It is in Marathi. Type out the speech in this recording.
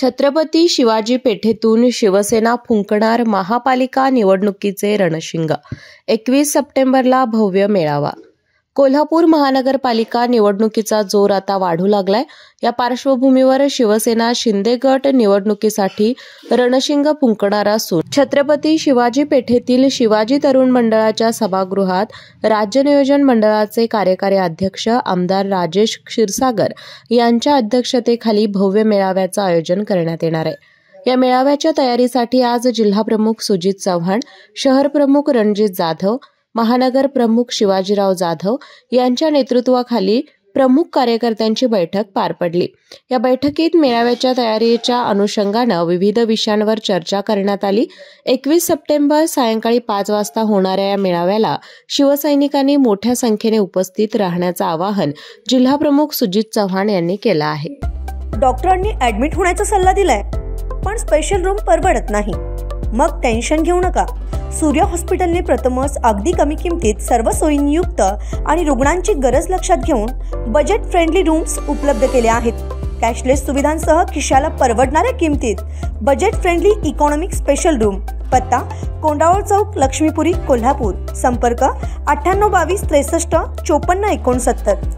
छत्रपती शिवाजी पेठेतून शिवसेना फुंकणार महापालिका निवडणुकीचे रणशिंग। 21 सप्टेंबरला भव्य मेळावा। कोल्हापूर महानगरपालिका निवडणुकीचा जोर आता वाढू लागलाय। या पार्श्वभूमीवर शिवसेना शिंदे गट निवडणुकीसाठी रणशिंग फुंकणार असून छत्रपती शिवाजी पेठेतील शिवाजी तरुण मंडळाच्या सभागृहात राज्य नियोजन मंडळाचे कार्यकारी अध्यक्ष आमदार राजेश क्षीरसागर यांच्या अध्यक्षतेखाली भव्य मेळाव्याचं आयोजन करण्यात येणार आहे। या मेळाव्याच्या तयारीसाठी आज जिल्हाप्रमुख सुजित चव्हाण, शहर प्रमुख रणजित जाधव, महानगर प्रमुख शिवाजीराव जाधव यांच्या नेतृत्वाखाली प्रमुख कार्यकर्त्यांची बैठक पार पडली। या बैठकीत मेळाव्याच्या तयारीच्या अनुषंगाने विविध विषयांवर चर्चा करण्यात आली। 21 सप्टेंबर सायंकाळी 5 वाजता होणाऱ्या या मेळाव्याला शिवसैनिकांनी मोठ्या संख्येने उपस्थित राहण्याचं आवाहन जिल्हाप्रमुख सुजित चव्हाण यांनी केलं आहे। डॉक्टरांनी ऍडमिट होण्याचा सल्ला दिलाय, पण स्पेशल रूम परवडत नाही। मग टेन्शन घेऊ नका। सूर्य हॉस्पिटलने प्रथमच अगदी कमी किमतीत सर्व सोयींयुक्त आणि रुग्णांची गरज लक्षात घेऊन बजेट फ्रेंडली रूम्स उपलब्ध केले आहेत। कॅशलेस सुविधांसह खिशाला परवडणाऱ्या किमतीत budget friendly economic special room. पत्ता कोंडावळ चौक, लक्ष्मीपुरी, कोल्हापूर। संपर्क 9822 63 54 69।